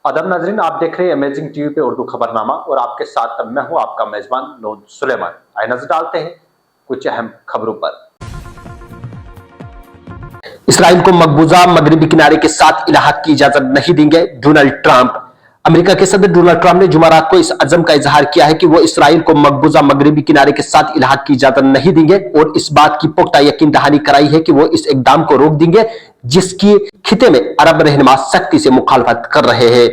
आदाब नाजरीन, आप देख रहे हैं अमेजिंग टीवी पे उर्दू खबरनामा और आपके साथ मैं हूं आपका मेजबान नूर सुलेमान। आइए नजर डालते हैं कुछ अहम खबरों पर। इसराइल को मकबूजा मगरबी किनारे के साथ इलाहाक की इजाजत नहीं देंगे डोनाल्ड ट्रंप। अमेरिका के सदर डोनाल्ड ट्रंप ने जुमेरात को इस अज़म का इजहार किया है कि वो इसराइल को मकबूजा मगरबी किनारे के साथ इलाहाक की इजाजत नहीं देंगे और इस बात की पुख्ता यकीन दहानी कराई है कि वो इस इकदाम को रोक देंगे जिसकी खिते में अरब रहनुमा सख्ती से मुखालफत कर रहे हैं।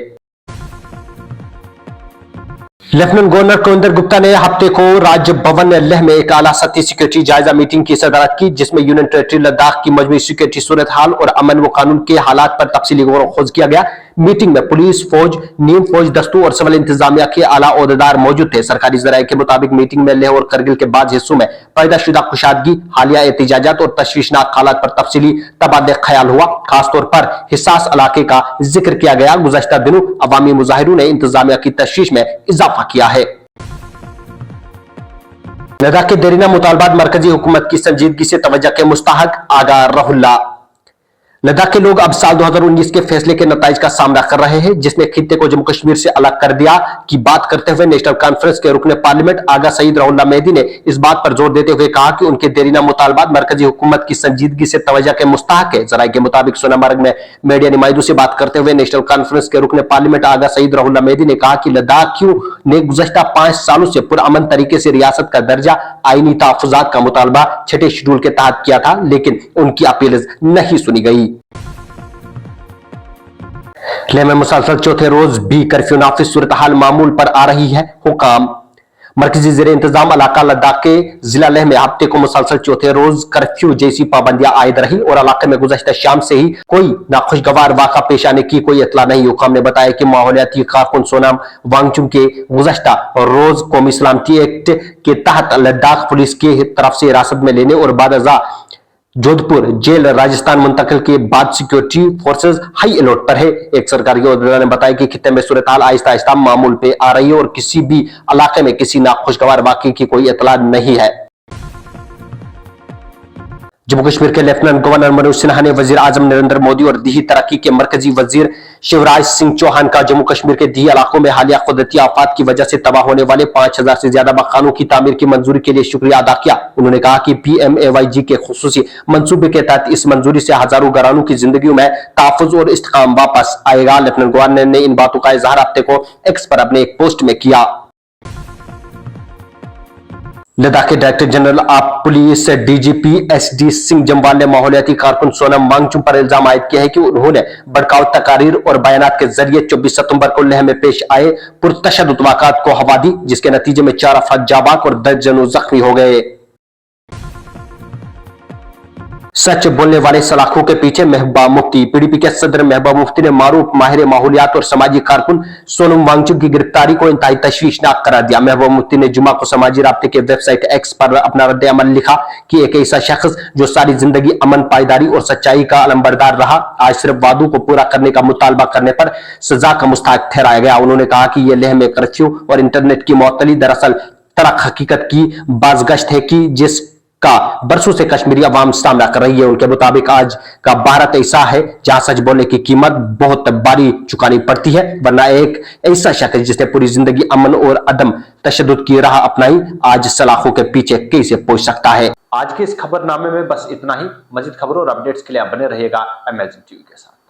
लेफ्टिनेंट गवर्नर कविंदर गुप्ता ने हफ्ते को राजभवन लेह में एक आला सतही सिक्योरिटी जायजा मीटिंग की सदारत की, जिसमें यूनियन टेरिटरी लद्दाख की मजमूई सिक्योरिटी सूरत हाल और अमन व कानून के हालात पर तफसीली गौर खोज किया गया। मीटिंग में पुलिस, फौज, नीम फौज दस्तों और सिविल इंतजामिया के आला ओहदेदार मौजूद थे। सरकारी जराये के मुताबिक मीटिंग में लेह और करगिल के बाद हिस्सों में पैदाशुदा कुशादगी, हालिया एहतिजाजात और तशवीशनाक हालात पर तफसीली तबादला ख्याल हुआ। खासतौर पर हिसास इलाके का जिक्र किया गया। गुज़श्ता दिनों अवामी मुजाहिरों ने इंतजामिया की तशवीश में इजाफा किया है। लद्दाख के देरीना मुतालबात मरकजी हुकूमत की संजीदगी से तवज्जो के मुस्तहक, आगा रहुल्ला। लद्दाख के लोग अब साल 2019 के फैसले के नताइज का सामना कर रहे हैं, जिसने खित्ते को जम्मू कश्मीर से अलग कर दिया की बात करते हुए नेशनल कॉन्फ्रेंस के रुकने पार्लियामेंट आगा सईद रहुल्ला मेहदी ने इस बात पर जोर देते हुए कहा कि उनके देरीना मुतालबात मरकजी हुकूमत की संजीदगी से तवज्जो के मुस्तहक है। जराये के मुताबिक सोनामर्ग में मीडिया नुमाइंदों से बात करते हुए नेशनल कॉन्फ्रेंस के रुकने पार्लियामेंट आगा सईद रहुल्ला मेहदी ने कहा कि लद्दाखियों ने गुज़श्ता 5 सालों से पुरअमन तरीके से रियासत का दर्जा, आईनी तहफ़्फ़ुज़ात का मुतालबा 6ठे शेड्यूल के तहत किया था, लेकिन उनकी अपील नहीं सुनी गई। लेह में मुसलसल चौथे रोज भी कर्फ्यू नाफिज सूरत हाल मामूल पर आ रही है। हुकाम मरकजी ज़ेरे इंतजाम इलाका लद्दाख के जिला लेह में हफ्ते को मुसलसल चौथे रोज कर्फ्यू जैसी पाबंदियां आयद रही और इलाके में गुज़श्ता शाम से ही कोई नाखुशगवार वाक़ा पेश आने की कोई इत्तला नहीं। हुकाम ने बताया कि माहौलियाती कारकुन सोनाम वांगचुक के गुज़श्ता रोज कौमी सलामती एक्ट के तहत लद्दाख पुलिस की तरफ से हिरासत में लेने और बाद जोधपुर जेल राजस्थान मुंतकिल के बाद सिक्योरिटी फोर्सेस हाई अलर्ट पर है। एक सरकारी ओहदेदार ने बताया कि खित्ते में सूरत हाल आहिस्ता आहिस्ता मामूल पे आ रही है और किसी भी इलाके में किसी नाखुशगवार वाक़े की कोई इत्तला नहीं है। जम्मू कश्मीर के लेफ्टिनेंट गवर्नर मनोज सिन्हा ने वजीर आजम नरेंद्र मोदी और दिही तरक्की के मरकजी वजीर शिवराज सिंह चौहान का जम्मू कश्मीर के दिही इलाकों में हालिया कुदरती आफात की वजह से तबाह होने वाले 5000 से ज्यादा मकानों की तामीर की मंजूरी के लिए शुक्रिया अदा किया। उन्होंने कहा कि PMAYG के खुसूसी मंसूबे के तहत इस मंजूरी से हजारों घरानों की जिंदगी में तहफ़्फ़ुज़ और इस्तेकाम वापस आएगा। लेफ्टिनेंट गवर्नर ने इन बातों का इजहार हफ्ते को एक्स पर अपने एक पोस्ट में किया। लद्दाख के director general of police DGP SD Singh Jamwal ने माहौलियाती कारकुन सोनम वांगचुक पर इल्जाम आयद किया है कि उन्होंने भड़काऊ तकारीर और बयानात के जरिए 24 सितंबर को लेह में पेश आए पुरतशद्दुद वाक़ात को हवा दी, जिसके नतीजे में 4 अफराद जाबाक और दर्जनों जख्मी हो गए। सच बोलने वाले सलाखों के पीछे महबूबा मुफ्ती। PDP के सदर महबूबा मुफ्ती ने मारूफ माहिर माहौलियात और समाजी कारकुन सोनम वांगचुक की गिरफ्तारी को इंतहाई तशवीशनाक करार दिया। महबूबा मुफ्ती ने जुमा को समाजी राब्ते के वेबसाइट एक्स पर अपना रद्द अमल लिखा कि एक ऐसा शख्स जो सारी जिंदगी अमन, पायदारी और सच्चाई का अलंबरदार रहा, आज सिर्फ वादों को पूरा करने का मुतालबा करने पर सजा का मुस्तहक ठहराया गया। उन्होंने कहा कि यह लेह में कर्फ्यू और इंटरनेट की मुअत्तली दरअसल तड़क हकीकत की बाज़गश्त है कि जिस का बरसों से कश्मीरी अवाम सामना कर रही है। उनके मुताबिक आज का भारत ऐसा है जहां सच बोलने की कीमत बहुत भारी चुकानी पड़ती है, वरना एक ऐसा शख्स जिसने पूरी जिंदगी अमन और अदम तशद्दुद की राह अपनाई, आज सलाखों के पीछे कैसे पहुंच सकता है। आज के इस खबरनामे में बस इतना ही। मजीद खबरों और अपडेट्स के लिए आप बने रहिएगा अमेजिंग टीवी के साथ।